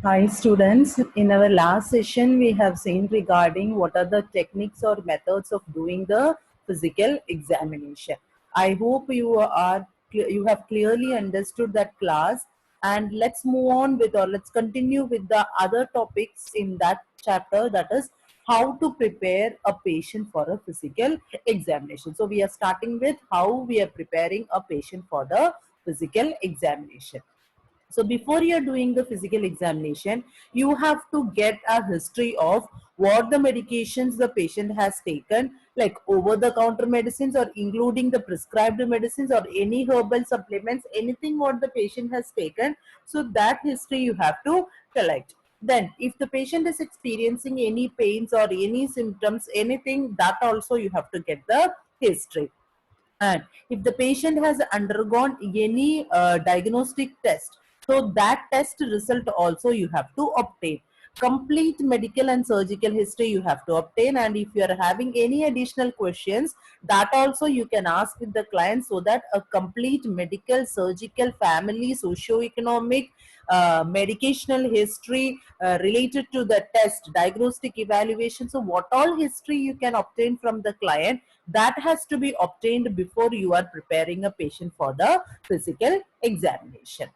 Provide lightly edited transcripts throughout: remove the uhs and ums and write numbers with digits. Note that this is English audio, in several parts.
Hi students, in our last session we have seen regarding what are the techniques or methods of doing the physical examination. I hope you have clearly understood that class, and let's move on with, or let's continue with the other topics in that chapter, that is how to prepare a patient for a physical examination. So we are starting with how we are preparing a patient for the physical examination. So before you're doing the physical examination, you have to get a history of what the medications the patient has taken, like over the counter medicines or including the prescribed medicines or any herbal supplements, anything what the patient has taken. So that history you have to collect. Then if the patient is experiencing any pains or any symptoms, anything, that also you have to get the history. And if the patient has undergone any diagnostic test, so that test result also you have to obtain. Complete medical and surgical history you have to obtain, and if you are having any additional questions, that also you can ask with the client, so that a complete medical, surgical, family, socio-economic, medicational history related to the test, diagnostic evaluation. So what all history you can obtain from the client, that has to be obtained before you are preparing a patient for the physical examination.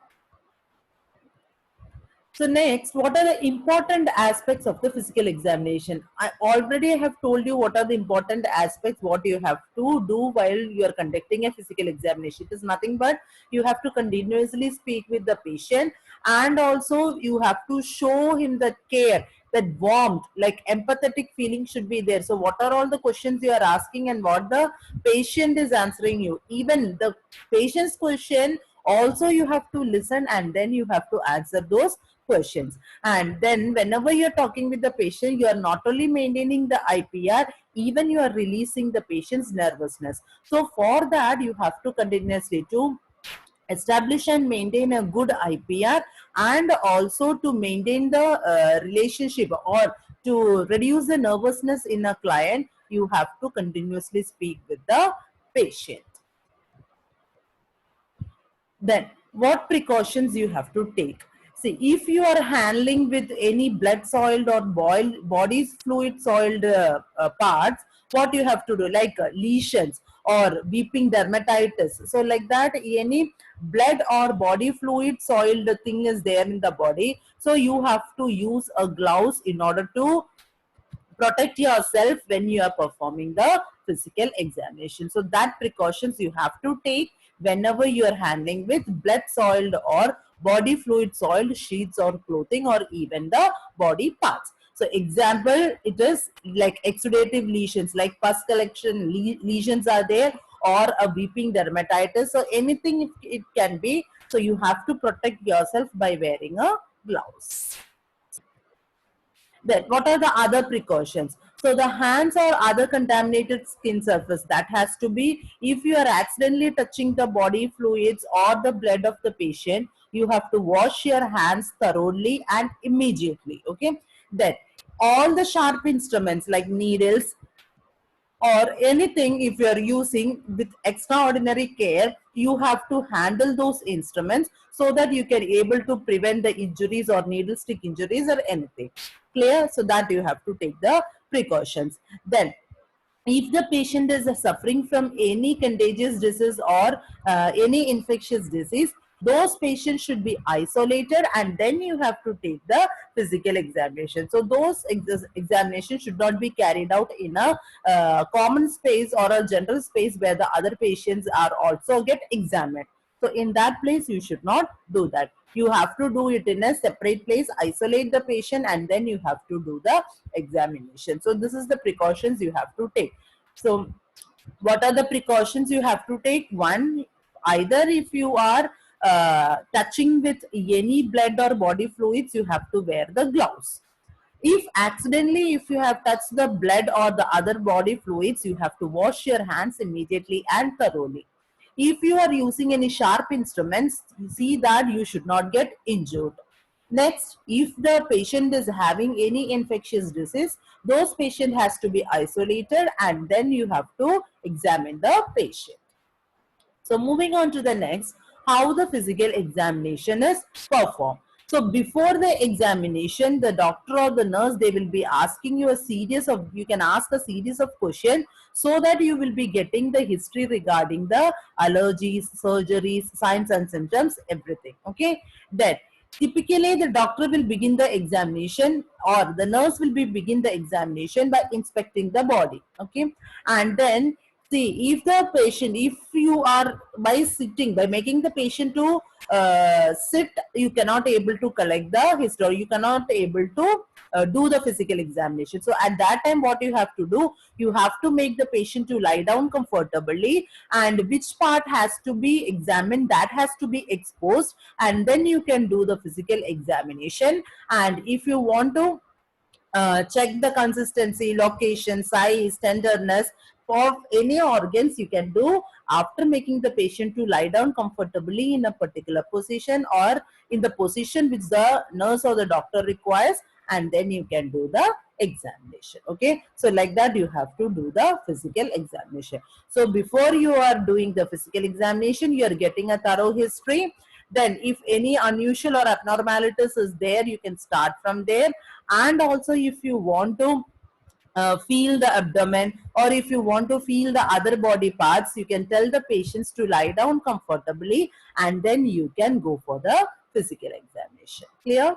So next, what are the important aspects of the physical examination? I already have told you what are the important aspects, what you have to do while you are conducting a physical examination. It is nothing but you have to continuously speak with the patient, and also you have to show him that care, that warmth, like empathetic feeling should be there. So what are all the questions you are asking and what the patient is answering you. Even the patient's question also you have to listen, and then you have to answer those questions. And then whenever you're talking with the patient, you are not only maintaining the IPR, even you are releasing the patient's nervousness. So for that you have to continuously to establish and maintain a good IPR, and also to maintain the relationship, or to reduce the nervousness in a client, you have to continuously speak with the patient. Then what precautions you have to take? See, if you are handling with any blood soiled or boiled body fluid soiled parts, what you have to do, like lesions or weeping dermatitis, so like that, any blood or body fluid soiled thing is there in the body, so you have to use a gloves in order to protect yourself when you are performing the physical examination. So that precautions you have to take whenever you are handling with blood soiled or body fluid soiled sheets or clothing or even the body parts. So example, it is like exudative lesions, like pus collection lesions are there, or a weeping dermatitis, so anything it can be. So you have to protect yourself by wearing a gloves. Then what are the other precautions? So the hands or other contaminated skin surface, that has to be, if you are accidentally touching the body fluids or the blood of the patient, you have to wash your hands thoroughly and immediately. Okay. Then all the sharp instruments like needles or anything, if you are using with extraordinary care, you have to handle those instruments so that you can able to prevent the injuries or needle stick injuries or anything. Clear? So that you have to take the precautions. Then if the patient is suffering from any contagious disease or any infectious disease, those patients should be isolated, and then you have to take the physical examination. So those examinations should not be carried out in a common space or a general space where the other patients are also get examined. So in that place you should not do that. You have to do it in a separate place, isolate the patient, and then you have to do the examination. So this is the precautions you have to take. So what are the precautions you have to take? One, either if you are touching with any blood or body fluids, you have to wear the gloves. If accidentally, if you have touched the blood or the other body fluids, you have to wash your hands immediately and thoroughly. If you are using any sharp instruments, see that you should not get injured. Next, if the patient is having any infectious disease, those patient has to be isolated, and then you have to examine the patient. So moving on to the next, how the physical examination is performed. So before the examination, the doctor or the nurse, they will be asking you a series of, you can ask a series of questions so that you will be getting the history regarding the allergies, surgeries, signs and symptoms, everything. Okay. Then typically the doctor will begin the examination, or the nurse will be begin the examination by inspecting the body. Okay. And then see, if the patient, if you are by sitting, by making the patient to sit, you cannot able to collect the history, you cannot able to do the physical examination. So at that time, what you have to do, you have to make the patient to lie down comfortably, and which part has to be examined, that has to be exposed, and then you can do the physical examination. And if you want to check the consistency, location, size, tenderness of any organs, you can do after making the patient to lie down comfortably in a particular position, or in the position which the nurse or the doctor requires, and then you can do the examination. Okay, so like that you have to do the physical examination. So before you are doing the physical examination, you are getting a thorough history. Then if any unusual or abnormalities is there, you can start from there. And also if you want to feel the abdomen, or if you want to feel the other body parts, you can tell the patients to lie down comfortably, and then you can go for the physical examination. Clear?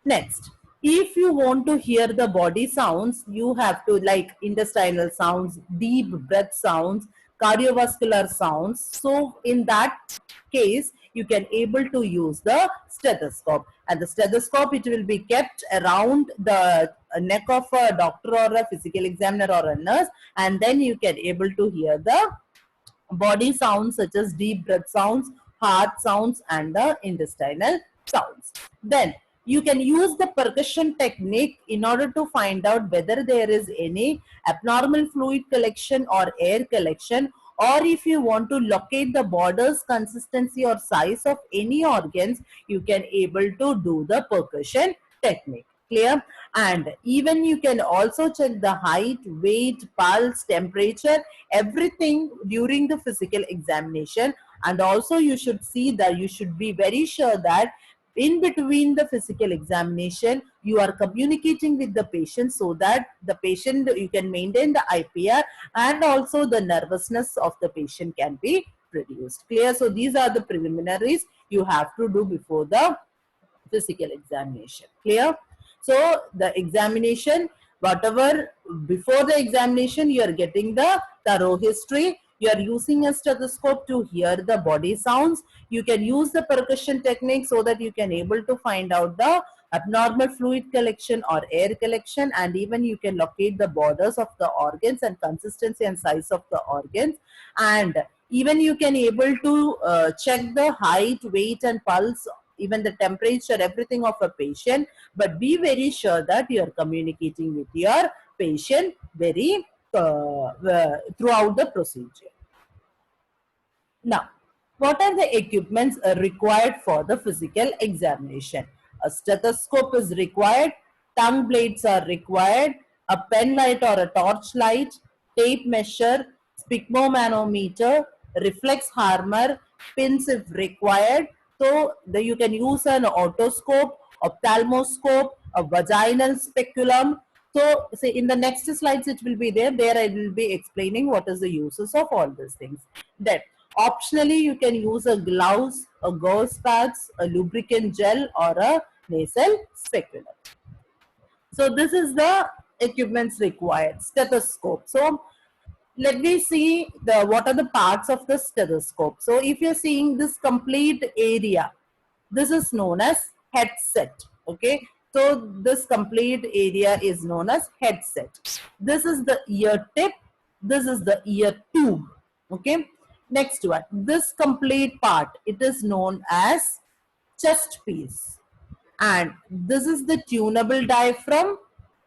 Next, if you want to hear the body sounds, you have to, like intestinal sounds, deep breath sounds, cardiovascular sounds. So in that case, you can able to use the stethoscope. And the stethoscope, it will be kept around the neck of a doctor or a physical examiner or a nurse, and then you can able to hear the body sounds such as deep breath sounds, heart sounds, and the intestinal sounds. Then you can use the percussion technique in order to find out whether there is any abnormal fluid collection or air collection, or if you want to locate the borders, consistency or size of any organs, you can able to do the percussion technique. Clear? And even you can also check the height, weight, pulse, temperature, everything during the physical examination. And also you should see that, you should be very sure that in between the physical examination, you are communicating with the patient, so that the patient, you can maintain the IPR, and also the nervousness of the patient can be reduced. Clear? So these are the preliminaries you have to do before the physical examination. Clear? So the examination, whatever before the examination, you are getting the thorough history. You are using a stethoscope to hear the body sounds. You can use the percussion technique so that you can able to find out the abnormal fluid collection or air collection, and even you can locate the borders of the organs and consistency and size of the organs. And even you can able to check the height, weight and pulse, even the temperature, everything of a patient. But be very sure that you are communicating with your patient very throughout the procedure. Now, what are the equipments required for the physical examination? A stethoscope is required, tongue blades are required, a pen light or a torch light, tape measure, sphygmomanometer, reflex hammer, pins if required. So you can use an otoscope, ophthalmoscope, a vaginal speculum. So say in the next slides it will be there. There I will be explaining what is the uses of all these things. Then optionally, you can use a gloves, a gauze pads, a lubricant gel, or a nasal speculum. So this is the equipments required. Stethoscope. So let me see the what are the parts of the stethoscope. So if you're seeing this complete area, this is known as headset. Okay. So this complete area is known as headset. This is the ear tip. This is the ear tube. Okay. Next one, this complete part, it is known as chest piece. And this is the tunable diaphragm.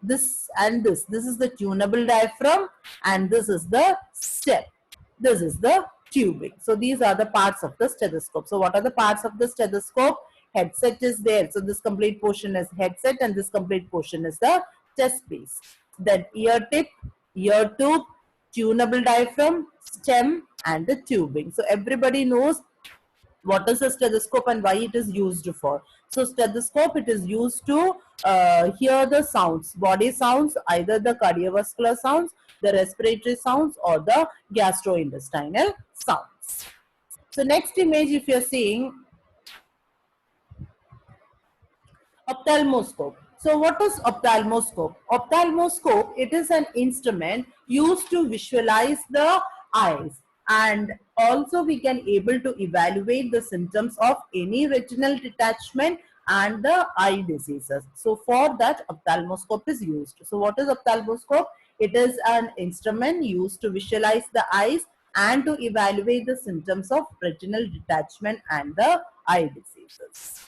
This and this is the tunable diaphragm, and this is the stem. This is the tubing. So these are the parts of the stethoscope. So what are the parts of the stethoscope? Headset is there. So this complete portion is headset, and this complete portion is the chest piece. Then ear tip, ear tube, tunable diaphragm, stem, and the tubing. So everybody knows What is a stethoscope and why it is used for? So stethoscope, it is used to hear the sounds, body sounds, either the cardiovascular sounds, the respiratory sounds, or the gastrointestinal sounds. So next image, if you're seeing, ophthalmoscope. So what is ophthalmoscope? Ophthalmoscope, it is an instrument used to visualize the eyes, and also we can able to evaluate the symptoms of any retinal detachment and the eye diseases. So for that, ophthalmoscope is used. So what is ophthalmoscope? It is an instrument used to visualize the eyes and to evaluate the symptoms of retinal detachment and the eye diseases.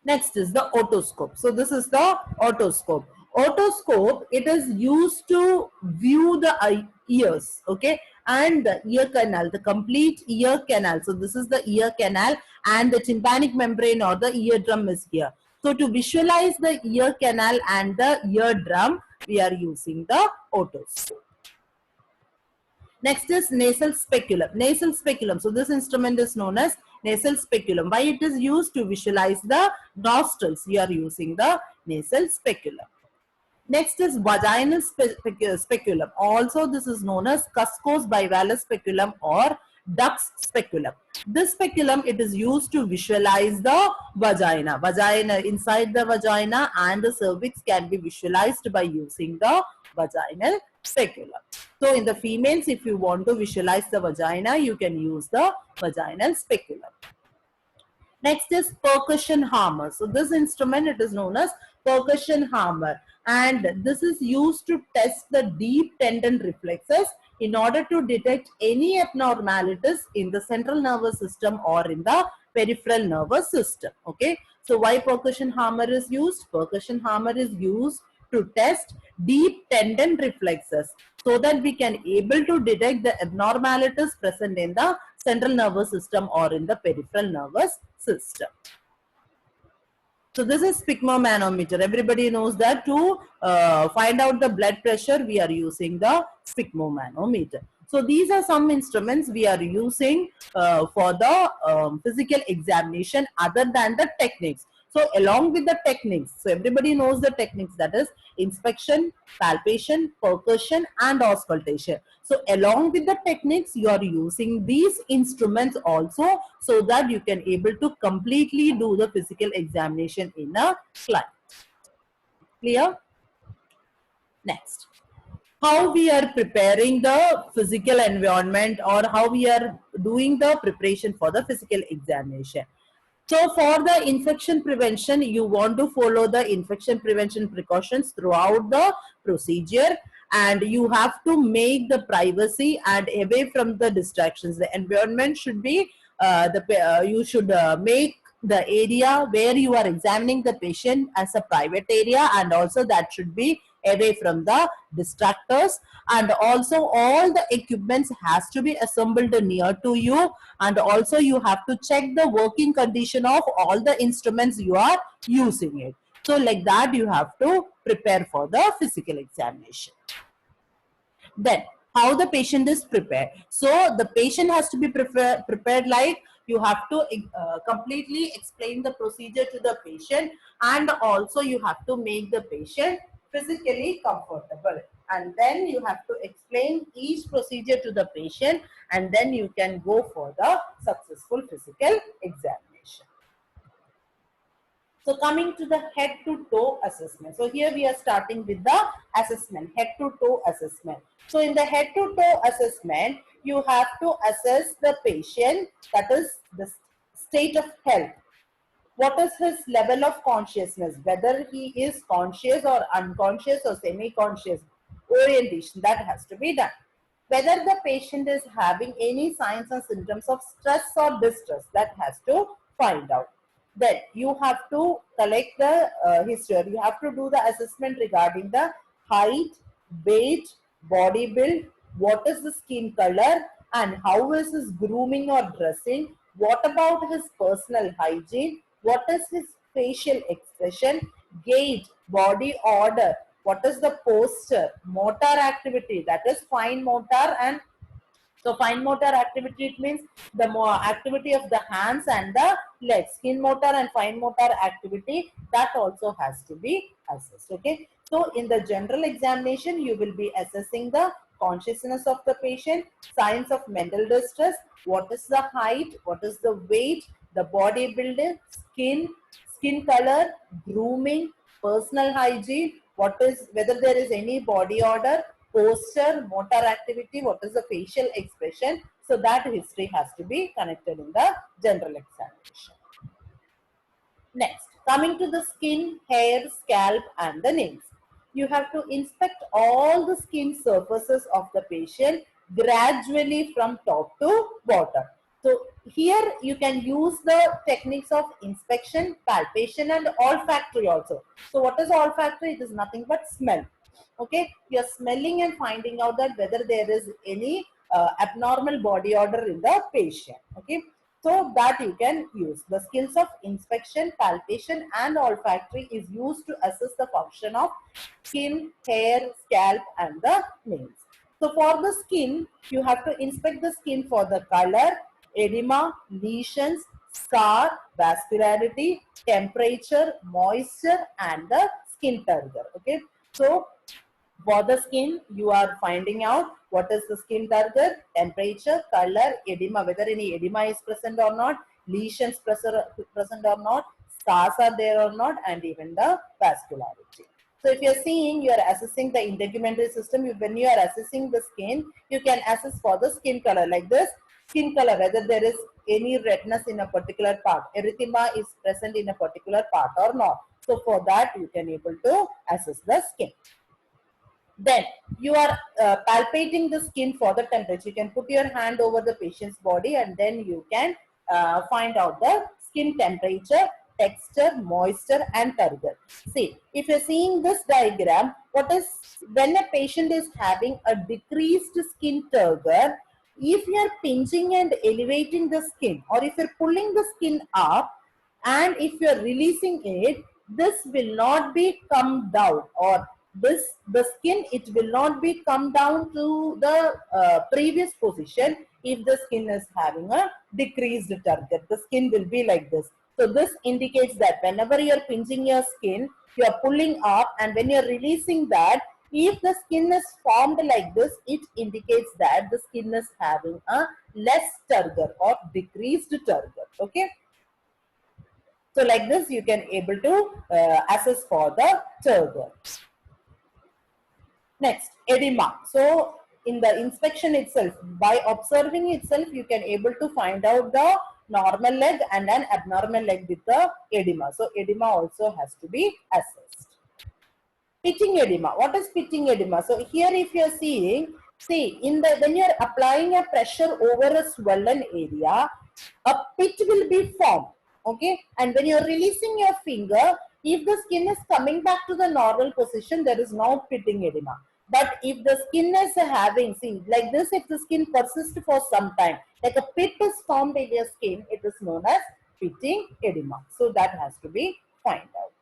Next is the otoscope. So this is the otoscope. Otoscope, it is used to view the ears, okay, and the ear canal, the complete ear canal. So this is the ear canal, and the tympanic membrane or the eardrum is here. So to visualize the ear canal and the eardrum, we are using the otoscope. Next is nasal speculum. Nasal speculum. So this instrument is known as nasal speculum. Why it is used? To visualize the nostrils. We are using the nasal speculum. Next is vaginal speculum. Also this is known as Cusco's bivalve speculum or duck's speculum. This speculum, it is used to visualize the vagina. Vagina, inside the vagina and the cervix can be visualized by using the vaginal speculum. So in the females, if you want to visualize the vagina, you can use the vaginal speculum. Next is percussion hammer. So this instrument, it is known as percussion hammer, and this is used to test the deep tendon reflexes in order to detect any abnormalities in the central nervous system or in the peripheral nervous system. Okay. So why percussion hammer is used? Percussion hammer is used to test deep tendon reflexes so that we can able to detect the abnormalities present in the central nervous system or in the peripheral nervous system. So this is sphygmomanometer. Everybody knows that to find out the blood pressure, we are using the sphygmomanometer. So these are some instruments we are using for the physical examination other than the techniques. So along with the techniques, so everybody knows the techniques, that is inspection, palpation, percussion and auscultation. So along with the techniques, you are using these instruments also so that you can able to completely do the physical examination in a client. Clear? Next, how we are preparing the physical environment or how we are doing the preparation for the physical examination. So for the infection prevention, you want to follow the infection prevention precautions throughout the procedure, and you have to make the privacy and away from the distractions. The environment should be you should make the area where you are examining the patient as a private area, and also that should be away from the distractors, and also all the equipments has to be assembled near to you, and also you have to check the working condition of all the instruments you are using it. So like that you have to prepare for the physical examination. Then how the patient is prepared. So the patient has to be prepared like you have to completely explain the procedure to the patient, and also you have to make the patient physically comfortable, and then you have to explain each procedure to the patient, and then you can go for the successful physical examination. So coming to the head to toe assessment. So here we are starting with the assessment, head to toe assessment. So in the head to toe assessment, you have to assess the patient, that is the state of health. What is his level of consciousness, whether he is conscious or unconscious or semi-conscious, orientation, that has to be done. Whether the patient is having any signs or symptoms of stress or distress, that has to find out. Then you have to collect the history. You have to do the assessment regarding the height, weight, body build, what is the skin color, and how is his grooming or dressing, what about his personal hygiene, what is his facial expression, gait, body order, what is the posture, motor activity, that is fine motor and So fine motor activity, it means the more activity of the hands and the legs. Skin motor and fine motor activity, that also has to be assessed. Okay. So in the general examination, you will be assessing the consciousness of the patient, signs of mental distress, what is the height, what is the weight, the body building, skin color, grooming, personal hygiene, what is, whether there is any body odor, posture, motor activity, what is the facial expression. So that history has to be connected in the general examination. Next, coming to the skin, hair, scalp and the nails. You have to inspect all the skin surfaces of the patient gradually from top to bottom. So here you can use the techniques of inspection, palpation and olfactory also. So what is olfactory? It is nothing but smell. Okay, you are smelling and finding out that whether there is any abnormal body odor in the patient. Okay, so that you can use. The skills of inspection, palpation and olfactory is used to assess the function of skin, hair, scalp and the nails. So for the skin, you have to inspect the skin for the color, edema, lesions, scar, vascularity, temperature, moisture and the skin turgor. Okay, so for the skin, you are finding out what is the skin turgor, temperature, color, edema, whether any edema is present or not, lesions present or not, scars are there or not, and even the vascularity. So if you are seeing, you are assessing the integumentary system. When you are assessing the skin, you can assess for the skin color like this. Skin color, whether there is any redness in a particular part, erythema is present in a particular part or not. So for that, you can able to assess the skin. Then you are palpating the skin for the temperature. You can put your hand over the patient's body and then you can find out the skin temperature, texture, moisture and turgor. See, if you're seeing this diagram, what is, when a patient is having a decreased skin turgor, if you are pinching and elevating the skin or if you're pulling the skin up and if you are releasing it, this will not be come down, or this, the skin, it will not be come down to the previous position if the skin is having a decreased turgor. The skin will be like this. So this indicates that whenever you are pinching your skin, you are pulling up, and when you are releasing that, if the skin is formed like this, it indicates that the skin is having a less turgor or decreased turgor. Okay. So like this, you can able to assess for the turgor. Next, edema. So in the inspection itself, by observing itself, you can able to find out the normal leg and an abnormal leg with the edema. So edema also has to be assessed. Pitting edema. What is pitting edema? So here if you are seeing, see, in the, when you are applying a pressure over a swollen area, a pit will be formed. Okay, and when you are releasing your finger, if the skin is coming back to the normal position, there is no pitting edema. But if the skin is having, see, like this, if the skin persists for some time, like a pit is formed in your skin, it is known as pitting edema. So that has to be found out.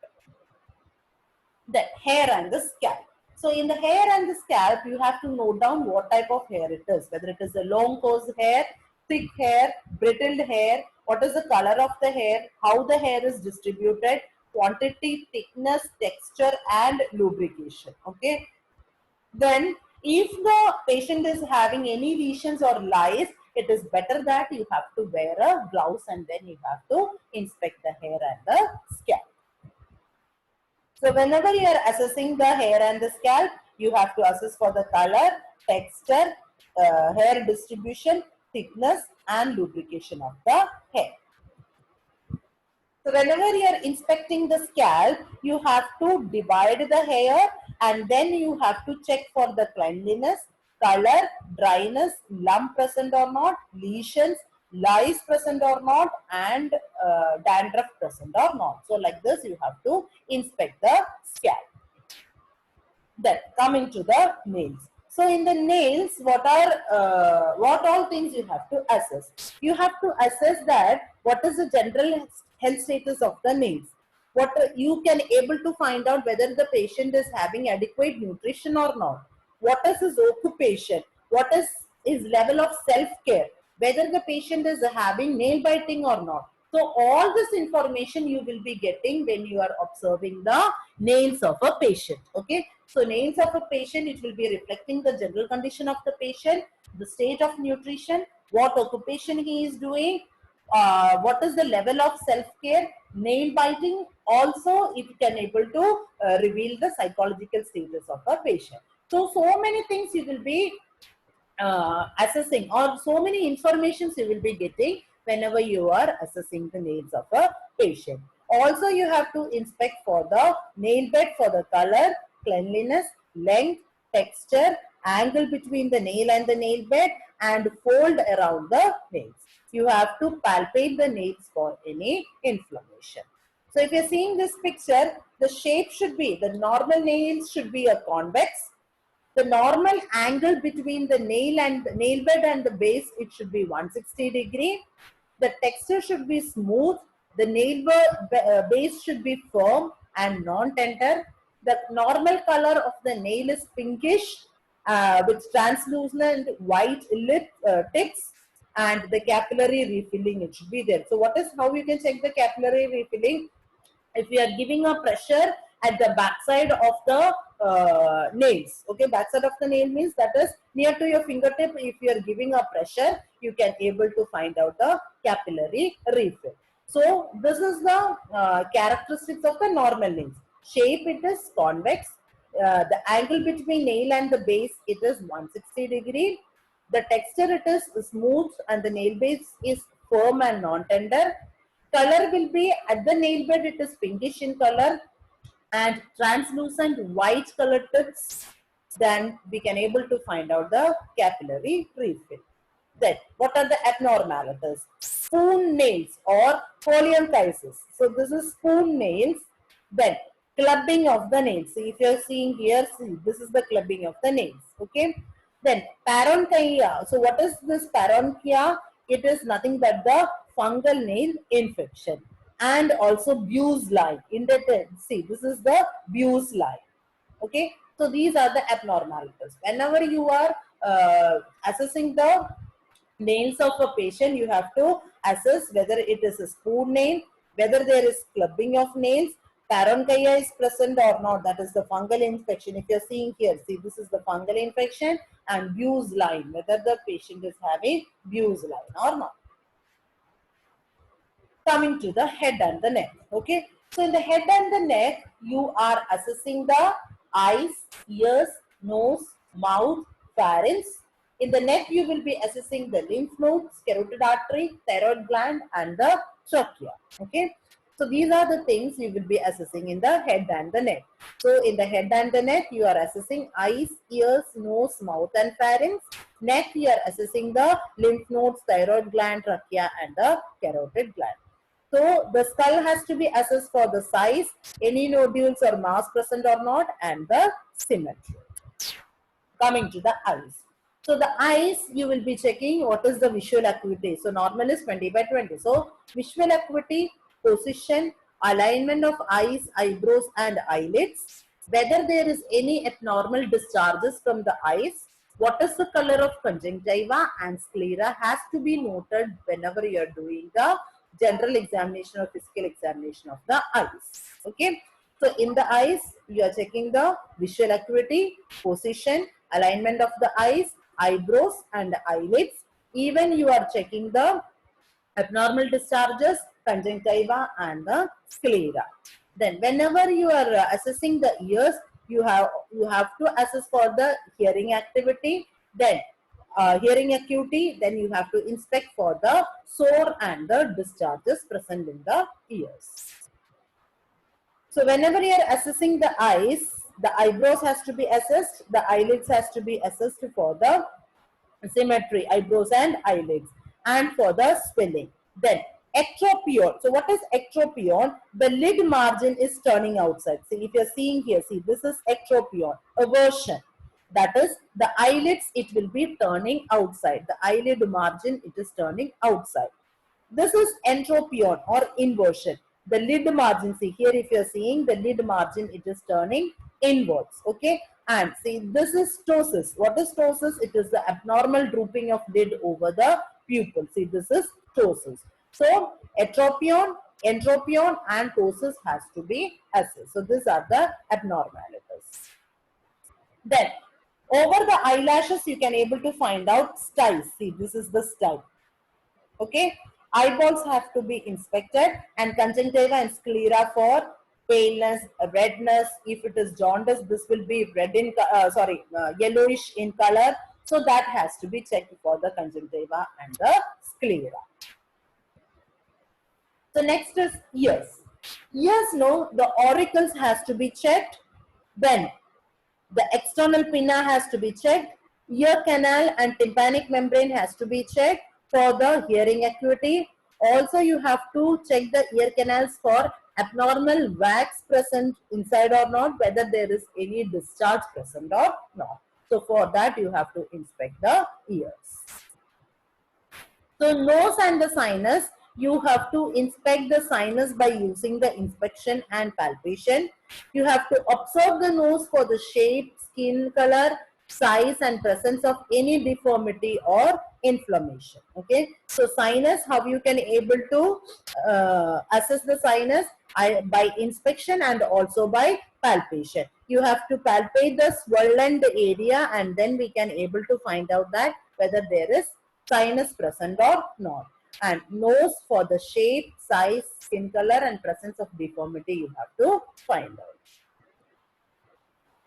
The hair and the scalp. So in the hair and the scalp, you have to note down what type of hair it is, whether it is a long coarse hair, thick hair, brittled hair, what is the color of the hair, how the hair is distributed, quantity, thickness, texture and lubrication. Okay. Then if the patient is having any lesions or lice, it is better that you have to wear a blouse and then you have to inspect the hair and the scalp. So whenever you are assessing the hair and the scalp, you have to assess for the color, texture, hair distribution, thickness and lubrication of the hair. So whenever you are inspecting the scalp, you have to divide the hair and then you have to check for the cleanliness, color, dryness, lump present or not, lesions, lice present or not, and dandruff present or not. So like this, you have to inspect the scalp. Then coming to the nails. So in the nails, what all things you have to assess? You have to assess that what is the general health status of the nails. What you can able to find out whether the patient is having adequate nutrition or not. What is his occupation? What is is level of self-care, whether the patient is having nail biting or not. So all this information you will be getting when you are observing the nails of a patient. Okay. So nails of a patient, it will be reflecting the general condition of the patient, the state of nutrition, what occupation he is doing, what is the level of self-care, nail biting. Also, it can able to reveal the psychological status of a patient. So many things you will be assessing, or so many informations you will be getting whenever you are assessing the nails of a patient. Also, you have to inspect for the nail bed for the color, cleanliness, length, texture, angle between the nail and the nail bed, and fold around the nails. You have to palpate the nails for any inflammation. So if you're seeing this picture, the shape should be, the normal nails should be a convex. The normal angle between the nail and the nail bed and the base, it should be 160-degree. The texture should be smooth. The nail base should be firm and non-tender. The normal color of the nail is pinkish with translucent white lip tips, and the capillary refilling, it should be there. So what is, how you can check the capillary refilling? If we are giving a pressure at the backside of the nails, okay, backside of the nail means that is near to your fingertip. If you are giving a pressure, you can able to find out the capillary refill. So this is the characteristics of the normal nails. Shape, it is convex. The angle between nail and the base, it is 160-degree. The texture, it is smooth, and the nail base is firm and non-tender. Color will be, at the nail bed, it is pinkish in color and translucent white colored tips. Then we can able to find out the capillary refill. Then what are the abnormalities? Spoon nails or polyanthisis. So this is spoon nails. Then clubbing of the nails. See, if you are seeing here, see, this is the clubbing of the nails. Okay. Then pareidontoscopia. So what is this pareidontoscopia? It is nothing but the fungal nail infection. And also Bewes line. See, this is the Bewes line. Okay. So these are the abnormalities. Whenever you are assessing the nails of a patient, you have to assess whether it is a spoon nail, whether there is clubbing of nails, pareidontoscopia is present or not, that is the fungal infection. If you are seeing here, see, this is the fungal infection, and Bewes line, whether the patient is having Bewes line or not. Coming to the head and the neck. Okay, so in the head and the neck, you are assessing the eyes, ears, nose, mouth, pharynx. In the neck, you will be assessing the lymph nodes, carotid artery, thyroid gland, and the trachea. Okay, so these are the things you will be assessing in the head and the neck. So in the head and the neck, you are assessing eyes, ears, nose, mouth, and pharynx. Neck, you are assessing the lymph nodes, thyroid gland, trachea, and the carotid gland. So the skull has to be assessed for the size, any nodules or mass present or not, and the symmetry. Coming to the eyes. So the eyes, you will be checking what is the visual acuity. So normal is 20/20. So visual acuity, position, alignment of eyes, eyebrows, and eyelids. Whether there is any abnormal discharges from the eyes. What is the color of conjunctiva and sclera has to be noted whenever you are doing the general examination or physical examination of the eyes. Okay. So in the eyes, you are checking the visual acuity, position, alignment of the eyes, eyebrows, and eyelids. Even you are checking the abnormal discharges, conjunctiva, and the sclera. Then whenever you are assessing the ears, you have to assess for the hearing activity. Then hearing acuity, then you have to inspect for the sore and the discharges present in the ears. So whenever you are assessing the eyes, the eyebrows has to be assessed, the eyelids has to be assessed for the symmetry, eyebrows and eyelids, and for the swelling. Then ectropion. So what is ectropion? The lid margin is turning outside. See, if you're seeing here, see, this is ectropion, aversion. That is, the eyelids, it will be turning outside. The eyelid margin, it is turning outside. This is entropion or inversion. The lid margin, see here, if you are seeing the lid margin, it is turning inwards. Okay. And see, this is ptosis. What is ptosis? It is the abnormal drooping of lid over the pupil. See, this is ptosis. So, atropion, entropion and ptosis has to be assessed. So, these are the abnormalities. Then, over the eyelashes, you can able to find out styes. See, this is the style. Okay, eyeballs have to be inspected, and conjunctiva and sclera for paleness, redness. If it is jaundice, this will be red in yellowish in color. So that has to be checked for the conjunctiva and the sclera. So next is ears. Ears, no, the auricles has to be checked. Then the external pinna has to be checked. Ear canal and tympanic membrane has to be checked for the hearing acuity. Also, you have to check the ear canals for abnormal wax present inside or not, whether there is any discharge present or not. So, for that, you have to inspect the ears. So, nose and the sinus, you have to inspect the sinus by using the inspection and palpation. You have to observe the nose for the shape, skin color, size and presence of any deformity or inflammation. Okay, so sinus, how you can able to assess the sinus? By inspection and also by palpation. You have to palpate the swollen area, and then we can able to find out that whether there is sinus present or not. And nose, for the shape, size, skin color and presence of deformity you have to find out.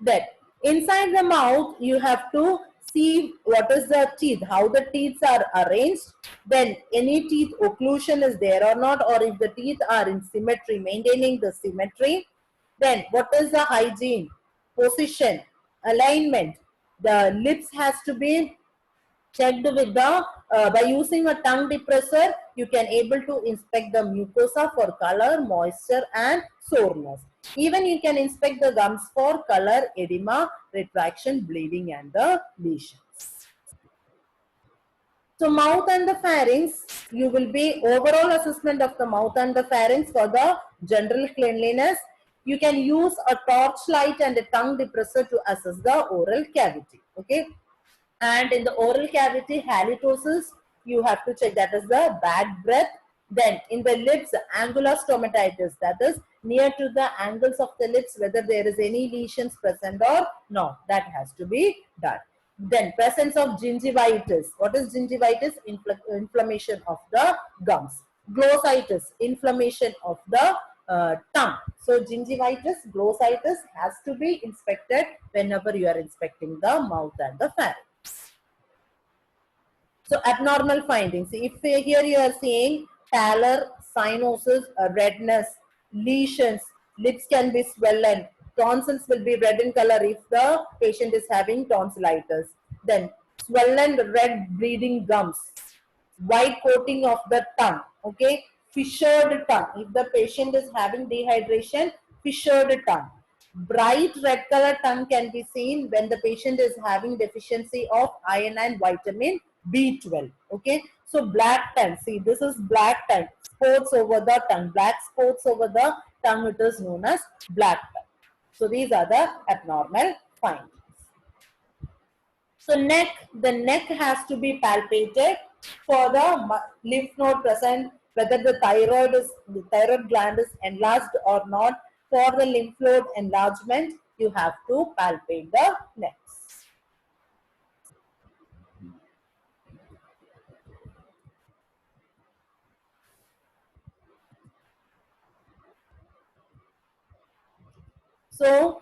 Then inside the mouth, you have to see what is the teeth, how the teeth are arranged. Then any teeth occlusion is there or not, or if the teeth are in symmetry, maintaining the symmetry. Then what is the hygiene, position, alignment. The lips has to be checked with the by using a tongue depressor. You can able to inspect the mucosa for color, moisture and soreness. Even you can inspect the gums for color, edema, retraction, bleeding and the lesions. So mouth and the pharynx, you will be overall assessment of the mouth and the pharynx for the general cleanliness. You can use a torchlight and a tongue depressor to assess the oral cavity. Okay. And in the oral cavity, halitosis, you have to check, that is the bad breath. Then in the lips, angular stomatitis, that is near to the angles of the lips, whether there is any lesions present or not, that has to be done. Then presence of gingivitis. What is gingivitis? Inflammation of the gums. Glossitis, inflammation of the tongue. So gingivitis, glossitis has to be inspected whenever you are inspecting the mouth and the pharynx. So abnormal findings. If here you are seeing pallor, cyanosis, redness, lesions, lips can be swollen, tonsils will be red in color if the patient is having tonsillitis. Then swollen red bleeding gums, white coating of the tongue, okay, fissured tongue. If the patient is having dehydration, fissured tongue. Bright red color tongue can be seen when the patient is having deficiency of iron and vitamin B12. Okay, so black tongue. See, this is black tongue. Spots over the tongue. Black spots over the tongue. It is known as black tongue. So these are the abnormal findings. So neck. The neck has to be palpated for the lymph node present, whether the thyroid gland is enlarged or not. For the lymph node enlargement, you have to palpate the neck. So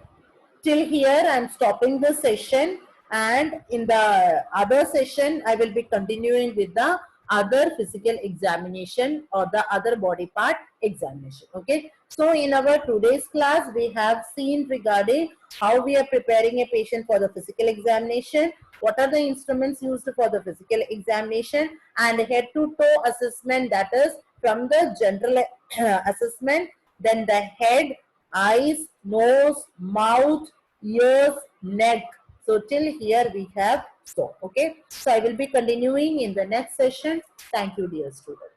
till here I am stopping the session, and in the other session I will be continuing with the other physical examination or the other body part examination. Okay, so in our today's class we have seen regarding how we are preparing a patient for the physical examination, what are the instruments used for the physical examination, and head to toe assessment, that is from the general assessment, then the head, eyes, nose, mouth, ears, neck. So till here we have stopped. Okay. So I will be continuing in the next session. Thank you, dear students.